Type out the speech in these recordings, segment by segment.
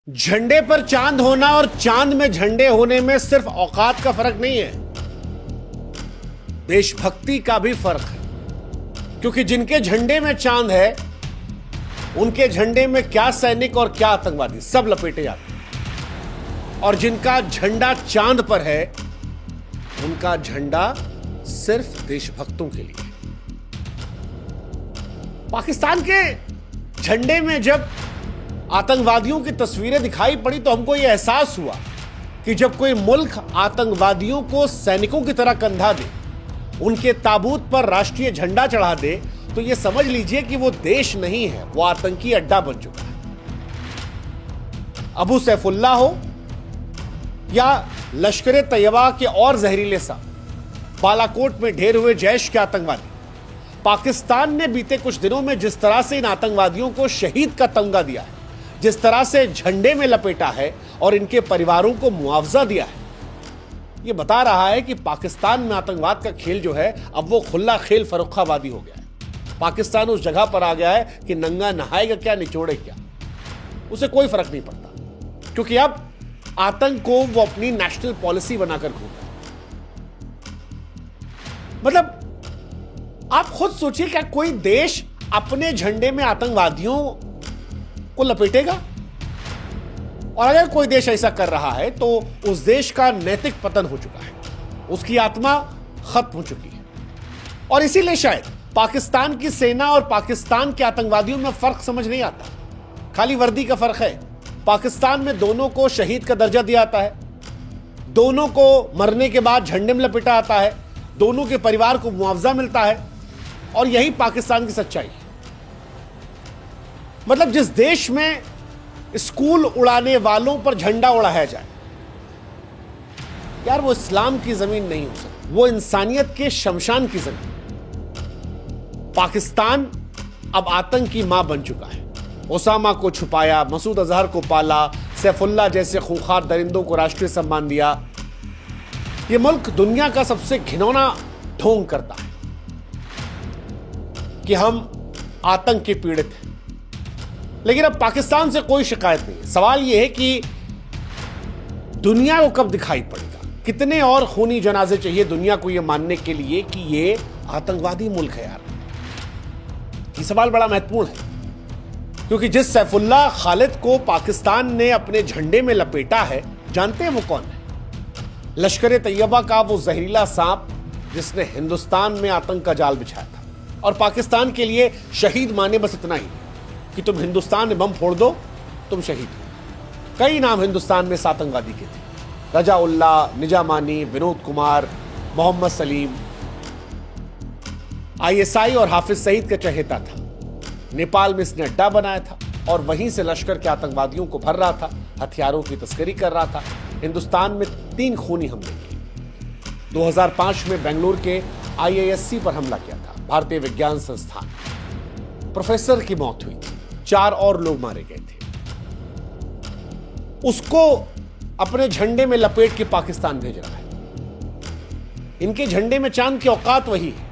झंडे पर चांद होना और चांद में झंडे होने में सिर्फ औकात का फर्क नहीं है, देशभक्ति का भी फर्क है। क्योंकि जिनके झंडे में चांद है उनके झंडे में क्या सैनिक और क्या आतंकवादी सब लपेटे जाते हैं, और जिनका झंडा चांद पर है उनका झंडा सिर्फ देशभक्तों के लिए। पाकिस्तान के झंडे में जब आतंकवादियों की तस्वीरें दिखाई पड़ी तो हमको यह एहसास हुआ कि जब कोई मुल्क आतंकवादियों को सैनिकों की तरह कंधा दे, उनके ताबूत पर राष्ट्रीय झंडा चढ़ा दे, तो यह समझ लीजिए कि वो देश नहीं है, वो आतंकी अड्डा बन चुका है। अबू सैफुल्लाह हो या लश्कर तैयबा के और जहरीले सांप, बालाकोट में ढेर हुए जैश के आतंकवादी, पाकिस्तान ने बीते कुछ दिनों में जिस तरह से इन आतंकवादियों को शहीद का तमगा दिया है, जिस तरह से झंडे में लपेटा है और इनके परिवारों को मुआवजा दिया है, यह बता रहा है कि पाकिस्तान में आतंकवाद का खेल जो है अब वो खुला खेल फर्रुखाबादी हो गया है। पाकिस्तान उस जगह पर आ गया है कि नंगा नहाएगा क्या, निचोड़े क्या, उसे कोई फर्क नहीं पड़ता, क्योंकि अब आतंक को वो अपनी नेशनल पॉलिसी बनाकर घूमता है। मतलब आप खुद सोचिए, क्या कोई देश अपने झंडे में आतंकवादियों को लपेटेगा? और अगर कोई देश ऐसा कर रहा है तो उस देश का नैतिक पतन हो चुका है, उसकी आत्मा खत्म हो चुकी है। और इसीलिए शायद पाकिस्तान की सेना और पाकिस्तान के आतंकवादियों में फर्क समझ नहीं आता, खाली वर्दी का फर्क है। पाकिस्तान में दोनों को शहीद का दर्जा दिया जाता है, दोनों को मरने के बाद झंडे में लपेटा आता है, दोनों के परिवार को मुआवजा मिलता है, और यही पाकिस्तान की सच्चाई है। मतलब जिस देश में स्कूल उड़ाने वालों पर झंडा उड़ाया जाए, यार वो इस्लाम की जमीन नहीं हो सकती, वो इंसानियत के शमशान की जमीन। पाकिस्तान अब आतंक की मां बन चुका है। ओसामा को छुपाया, मसूद अजहर को पाला, सैफुल्लाह जैसे खूंखार दरिंदों को राष्ट्रीय सम्मान दिया। यह मुल्क दुनिया का सबसे घिनौना ढोंग करता है कि हम आतंक के पीड़ित हैं। लेकिन अब पाकिस्तान से कोई शिकायत नहीं है। सवाल यह है कि दुनिया को कब दिखाई पड़ेगा, कितने और खूनी जनाजे चाहिए दुनिया को यह मानने के लिए कि यह आतंकवादी मुल्क है। यार ये सवाल बड़ा महत्वपूर्ण है, क्योंकि जिस सैफुल्लाह खालिद को पाकिस्तान ने अपने झंडे में लपेटा है, जानते हैं वो कौन है? लश्कर तैयबा का वो जहरीला सांप जिसने हिंदुस्तान में आतंक का जाल बिछाया था। और पाकिस्तान के लिए शहीद माने बस इतना ही कि तुम हिंदुस्तान में बम फोड़ दो, तुम शहीद हो। कई नाम हिंदुस्तान में इस आतंकवादी के थे, रजाउल्लाह, निजामानी, विनोद कुमार, मोहम्मद सलीम। आईएसआई और हाफिज सईद का चहेता था। नेपाल में इसने अड्डा बनाया था और वहीं से लश्कर के आतंकवादियों को भर रहा था, हथियारों की तस्करी कर रहा था। हिंदुस्तान में 3 खूनी हमले किए। 2005 में बेंगलुरु के आईआईएससी पर हमला किया था, भारतीय विज्ञान संस्थान। प्रोफेसर की मौत हुई थी, 4 और लोग मारे गए थे। उसको अपने झंडे में लपेट के पाकिस्तान भेज रहा है। इनके झंडे में चांद की औकात वही है,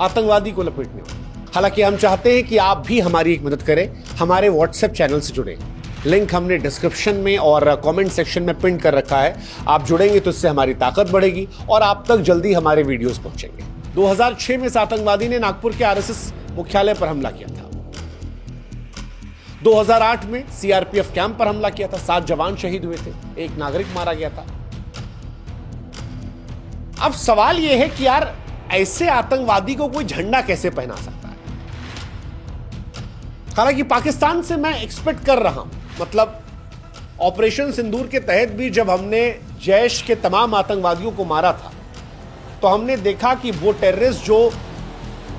आतंकवादी को लपेटने में। हालांकि हम चाहते हैं कि आप भी हमारी एक मदद करें, हमारे व्हाट्सएप चैनल से जुड़े। लिंक हमने डिस्क्रिप्शन में और कमेंट सेक्शन में पिन कर रखा है। आप जुड़ेंगे तो इससे हमारी ताकत बढ़ेगी और आप तक जल्दी हमारे वीडियोस पहुंचेंगे। 2006 में इस आतंकवादी ने नागपुर के आरएसएस मुख्यालय पर हमला किया था। 2008 में सीआरपीएफ कैंप पर हमला किया था, 7 जवान शहीद हुए थे, 1 नागरिक मारा गया था। अब सवाल यह है कि यार ऐसे आतंकवादी को कोई झंडा कैसे पहना सकता है? हालांकि पाकिस्तान से मैं एक्सपेक्ट कर रहा हूं, मतलब ऑपरेशन सिंदूर के तहत भी जब हमने जैश के तमाम आतंकवादियों को मारा था तो हमने देखा कि वो टेररिस्ट जो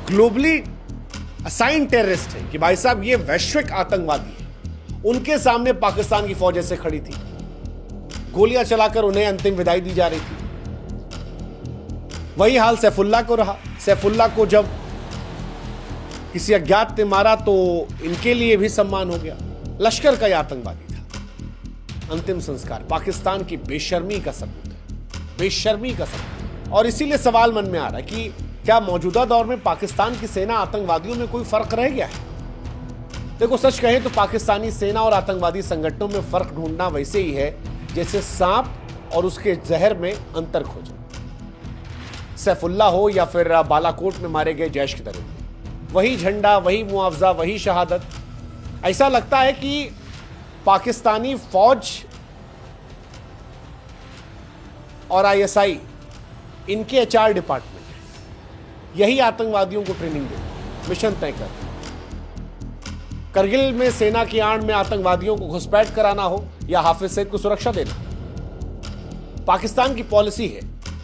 ग्लोबली असाइन टेररिस्ट है, कि भाई साहब ये वैश्विक आतंकवादी है, उनके सामने पाकिस्तान की फौज ऐसे खड़ी थी, गोलियां चलाकर उन्हें अंतिम विदाई दी जा रही थी। वही हाल सैफुल्लाह को रहा। सैफुल्लाह को जब किसी अज्ञात ने मारा तो इनके लिए भी सम्मान हो गया। लश्कर का यह आतंकवादी था। अंतिम संस्कार पाकिस्तान की बेशर्मी का सबूत है, बेशर्मी का सबूत। और इसीलिए सवाल मन में आ रहा है कि क्या मौजूदा दौर में पाकिस्तान की सेना आतंकवादियों में कोई फर्क रह गया है? देखो, सच कहें तो पाकिस्तानी सेना और आतंकवादी संगठनों में फर्क ढूंढना वैसे ही है जैसे सांप और उसके जहर में अंतर खोजना। सैफुल्लाह हो या फिर बालाकोट में मारे गए जैश के दरिंदे, वही झंडा, वही मुआवजा, वही शहादत। ऐसा लगता है कि पाकिस्तानी फौज और आईएसआई, इनके एचआर डिपार्टमेंट यही आतंकवादियों को ट्रेनिंग देते, मिशन तय करते। करगिल में सेना की आड़ में आतंकवादियों को घुसपैठ कराना हो या हाफिज सईद को सुरक्षा देना। पाकिस्तान की पॉलिसी है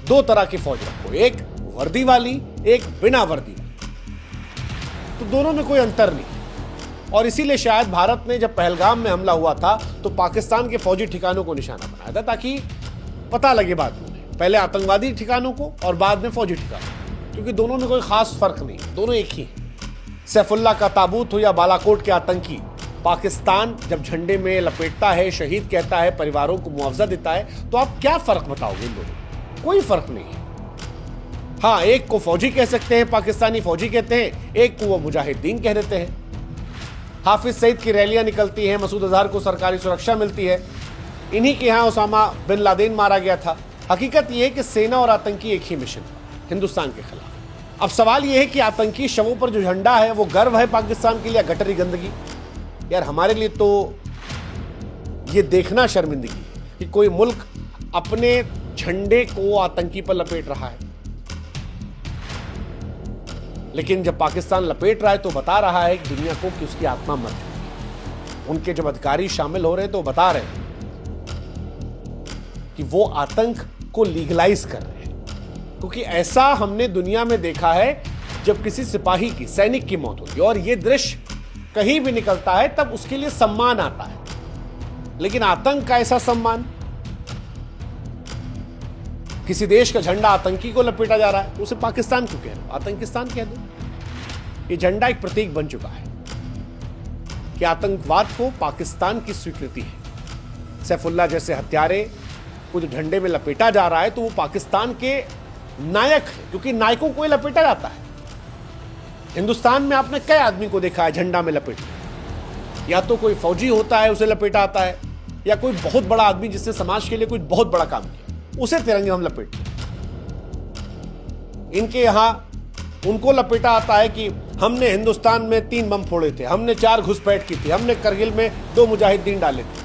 दो तरह की फौज रखो, एक वर्दी वाली, एक बिना वर्दी वाली। तो दोनों में कोई अंतर नहीं। और इसीलिए शायद भारत ने जब पहलगाम में हमला हुआ था तो पाकिस्तान के फौजी ठिकानों को निशाना बनाया था, ताकि पता लगे बाद में, पहले आतंकवादी ठिकानों को और बाद में फौजी ठिकानों, क्योंकि दोनों में कोई खास फर्क नहीं, दोनों एक ही है। सैफुल्लाह का ताबूत हो या बालाकोट के आतंकी, पाकिस्तान जब झंडे में लपेटता है, शहीद कहता है, परिवारों को मुआवजा देता है, तो आप क्या फर्क बताओगे इन लोगों को? कोई फर्क नहीं है। हाँ, एक को फौजी कह सकते हैं, पाकिस्तानी फौजी कहते हैं, एक को वो मुजाहिदीन कह देते हैं। हाफिज सईद की रैलियां निकलती हैं, मसूद अजहर को सरकारी सुरक्षा मिलती है, इन्हीं के यहां उसामा बिन लादेन मारा गया था। हकीकत यह है कि सेना और आतंकी एक ही मिशन हिंदुस्तान के खिलाफ। अब सवाल यह है कि आतंकी शवों पर जो झंडा है वो गर्व है पाकिस्तान के लिए या गटरी गंदगी? यार, हमारे लिए तो ये देखना शर्मिंदगी है कि कोई मुल्क अपने झंडे को आतंकी पर लपेट रहा है। लेकिन जब पाकिस्तान लपेट रहा है तो बता रहा है कि दुनिया को कि उसकी आत्मा मर चुकी है। उनके जब अधिकारी शामिल हो रहे हैं तो बता रहे हैं कि वो आतंक को लीगलाइज कर रहे हैं, क्योंकि ऐसा हमने दुनिया में देखा है जब किसी सिपाही की, सैनिक की मौत होती है और ये दृश्य कहीं भी निकलता है तब उसके लिए सम्मान आता है। लेकिन आतंक का ऐसा सम्मान, किसी देश का झंडा आतंकी को लपेटा जा रहा है, उसे पाकिस्तान क्यों कह दो, आतंकिस्तान कह दो। ये झंडा एक प्रतीक बन चुका है कि आतंकवाद को पाकिस्तान की स्वीकृति है। सैफुल्लाह जैसे हत्यारे को जो झंडे में लपेटा जा रहा है तो वो पाकिस्तान के नायक है, क्योंकि नायकों को लपेटा जाता है। हिंदुस्तान में आपने कई आदमी को देखा है झंडा में लपेटे, या तो कोई फौजी होता है उसे लपेटा आता है, या कोई बहुत बड़ा आदमी जिसने समाज के लिए कुछ बहुत बड़ा काम किया उसे तिरंगे हम लपेटते। इनके यहां उनको लपेटा आता है कि हमने हिंदुस्तान में 3 बम फोड़े थे, हमने 4 घुसपैठ की थी, हमने करगिल में 2 मुजाहिदीन डाले थे,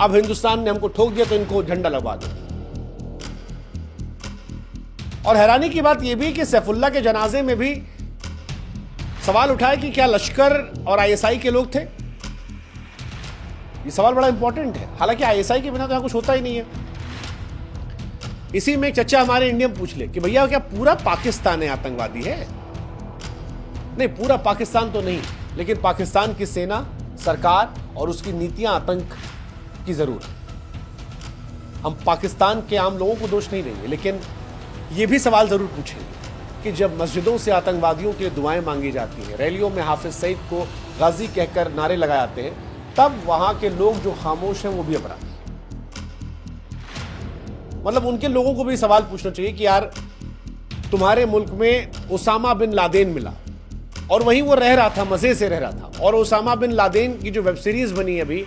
अब हिंदुस्तान ने हमको ठोक दिया तो इनको झंडा लगवा दो। और हैरानी की बात यह भी कि सैफुल्लाह के जनाजे में भी सवाल उठाए कि क्या लश्कर और आईएसआई के लोग थे। यह सवाल बड़ा इंपॉर्टेंट है, हालांकि आईएसआई के बिना तो यहां कुछ होता ही नहीं है। इसी में एक चच्चा हमारे इंडिया में पूछ ले कि भैया क्या पूरा पाकिस्तान है आतंकवादी है? नहीं, पूरा पाकिस्तान तो नहीं, लेकिन पाकिस्तान की सेना, सरकार और उसकी नीतियां आतंक की जरूर है। हम पाकिस्तान के आम लोगों को दोष नहीं देंगे, लेकिन यह भी सवाल जरूर पूछेंगे कि जब मस्जिदों से आतंकवादियों के लिए दुआएं मांगी जाती हैं, रैलियों में हाफिज सईद को गाजी कहकर नारे लगाए जाते हैं, तब वहां के लोग जो खामोश हैं वो भी अपराधी। मतलब उनके लोगों को भी सवाल पूछना चाहिए कि यार, तुम्हारे मुल्क में उसामा बिन लादेन मिला और वहीं वो रह रहा था, मजे से रह रहा था, और उसामा बिन लादेन की जो वेब सीरीज बनी अभी,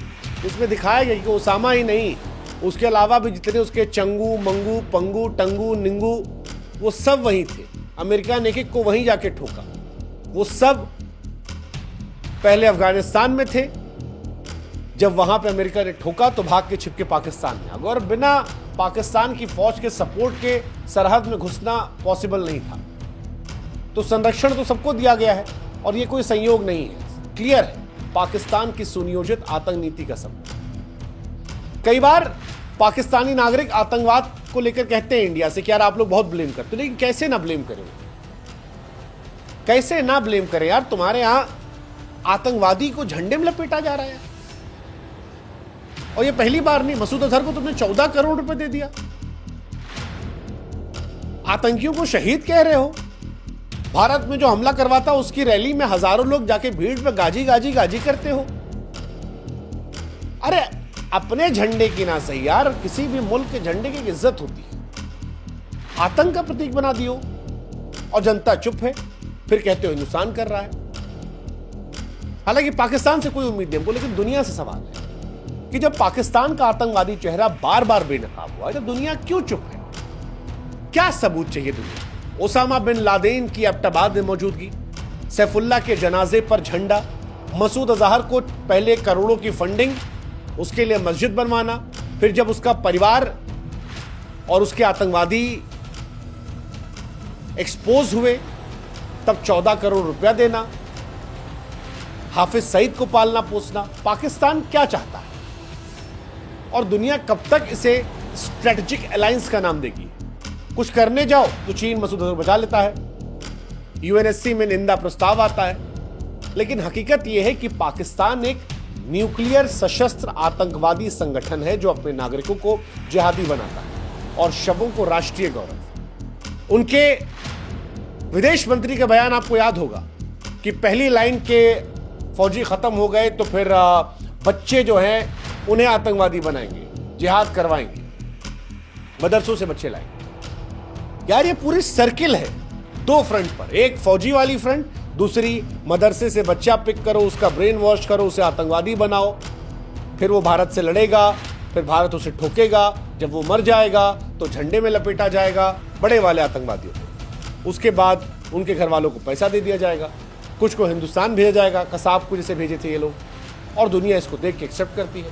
उसमें दिखाया गया कि उसामा ही नहीं, उसके अलावा भी जितने उसके चंगू, मंगू, पंगू, टंगू, निंगू, वो सब वहीं थे। अमेरिका ने एक को वहीं जाके ठोका। वो सब पहले अफगानिस्तान में थे, जब वहां पे अमेरिका ने ठोका तो भाग के छिपके पाकिस्तान में आ गए, और बिना पाकिस्तान की फौज के सपोर्ट के सरहद में घुसना पॉसिबल नहीं था। तो संरक्षण तो सबको दिया गया है और ये कोई संयोग नहीं है, क्लियर है, पाकिस्तान की सुनियोजित आतंक नीति का सबूत। कई बार पाकिस्तानी नागरिक आतंकवाद को लेकर कहते हैं इंडिया से कि यार आप लोग बहुत ब्लेम करते, लेकिन कैसे ना ब्लेम करें, कैसे ना ब्लेम करें यार। तुम्हारे यहां आतंकवादी को झंडे में लपेटा जा रहा है, और ये पहली बार नहीं। मसूद अजहर को तुमने 14 करोड़ रुपए दे दिया, आतंकियों को शहीद कह रहे हो। भारत में जो हमला करवाता उसकी रैली में हजारों लोग जाके भीड़ में गाजी गाजी गाजी करते हो। अरे अपने झंडे की ना सही यार, किसी भी मुल्क के झंडे की इज्जत होती है, आतंक का प्रतीक बना दियो और जनता चुप है, फिर कहते हो हिंदुस्तान कर रहा है। हालांकि पाकिस्तान से कोई उम्मीद नहीं हमको, लेकिन दुनिया से सवाल है कि जब पाकिस्तान का आतंकवादी चेहरा बार बार बेनकाब हुआ है तो दुनिया क्यों चुप है? क्या सबूत चाहिए दुनिया? ओसामा बिन लादेन की एबटाबाद में मौजूदगी, सैफुल्लाह के जनाजे पर झंडा, मसूद अजहर को पहले करोड़ों की फंडिंग, उसके लिए मस्जिद बनवाना, फिर जब उसका परिवार और उसके आतंकवादी एक्सपोज हुए तब 14 करोड़ रुपया देना, हाफिज सईद को पालना पोसना। पाकिस्तान क्या चाहता है और दुनिया कब तक इसे स्ट्रेटेजिक अलायंस का नाम देगी? कुछ करने जाओ तो चीन मसूद अजहर बचा लेता है, यूएनएससी में निंदा प्रस्ताव आता है, लेकिन हकीकत यह है कि पाकिस्तान एक न्यूक्लियर सशस्त्र आतंकवादी संगठन है जो अपने नागरिकों को जिहादी बनाता है और शवों को राष्ट्रीय गौरव। उनके विदेश मंत्री का बयान आपको याद होगा कि पहली लाइन के फौजी खत्म हो गए तो फिर बच्चे जो हैं उन्हें आतंकवादी बनाएंगे, जिहाद करवाएंगे, मदरसों से बच्चे लाएंगे। यार ये पूरी सर्किल है दो फ्रंट पर, एक फौजी वाली फ्रंट, दूसरी मदरसे से बच्चा पिक करो, उसका ब्रेन वॉश करो, उसे आतंकवादी बनाओ, फिर वो भारत से लड़ेगा, फिर भारत उसे ठोकेगा, जब वो मर जाएगा तो झंडे में लपेटा जाएगा बड़े वाले आतंकवादियों को, उसके बाद उनके घर वालों को पैसा दे दिया जाएगा, कुछ को हिंदुस्तान भेजा जाएगा, कसाब को जैसे भेजे थे ये लोग, और दुनिया इसको देख के एक्सेप्ट करती है।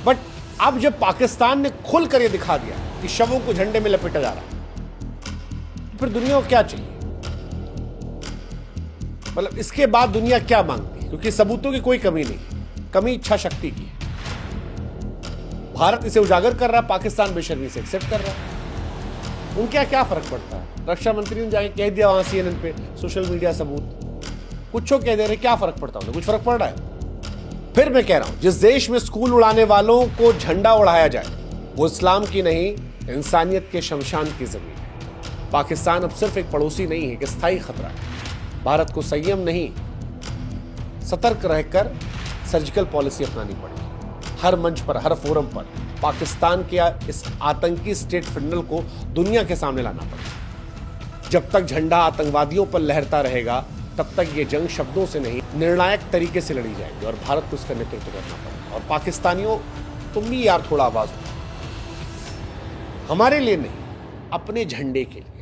बट अब जब पाकिस्तान ने खुल कर ये दिखा दिया कि शवों को झंडे में लपेटा जा रहा है, तो फिर दुनिया को क्या चाहिए? मतलब इसके बाद दुनिया क्या मांगती है? क्योंकि सबूतों की कोई कमी नहीं है, कमी इच्छा शक्ति की है। भारत इसे उजागर कर रहा है, पाकिस्तान बेशर्मी से एक्सेप्ट कर रहा है। उनके क्या फर्क पड़ता है? रक्षा मंत्री ने जाके कह दिया वहां CNN पे, सोशल मीडिया सबूत कुछ कह दे रहे, क्या फर्क पड़ता है? कुछ फर्क पड़ रहा है? फिर मैं कह रहा हूं, जिस देश में स्कूल उड़ाने वालों को झंडा उड़ाया जाए वो इस्लाम की नहीं, इंसानियत के शमशान की जमीन है। पाकिस्तान अब सिर्फ एक पड़ोसी नहीं है, एक स्थायी खतरा है। भारत को संयम नहीं, सतर्क रहकर सर्जिकल पॉलिसी अपनानी पड़ेगी। हर मंच पर, हर फोरम पर पाकिस्तान के इस आतंकी स्टेट फिंडल को दुनिया के सामने लाना पड़ेगा। जब तक झंडा आतंकवादियों पर लहरता रहेगा तब तक ये जंग शब्दों से नहीं, निर्णायक तरीके से लड़ी जाएगी और भारत को इसका नेतृत्व करना पड़ेगा। और पाकिस्तानियों, तुम भी यार थोड़ा आवाज उठाओ, हमारे लिए नहीं, अपने झंडे के लिए।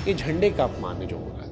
ये झंडे का अपमान है जो हो रहा है।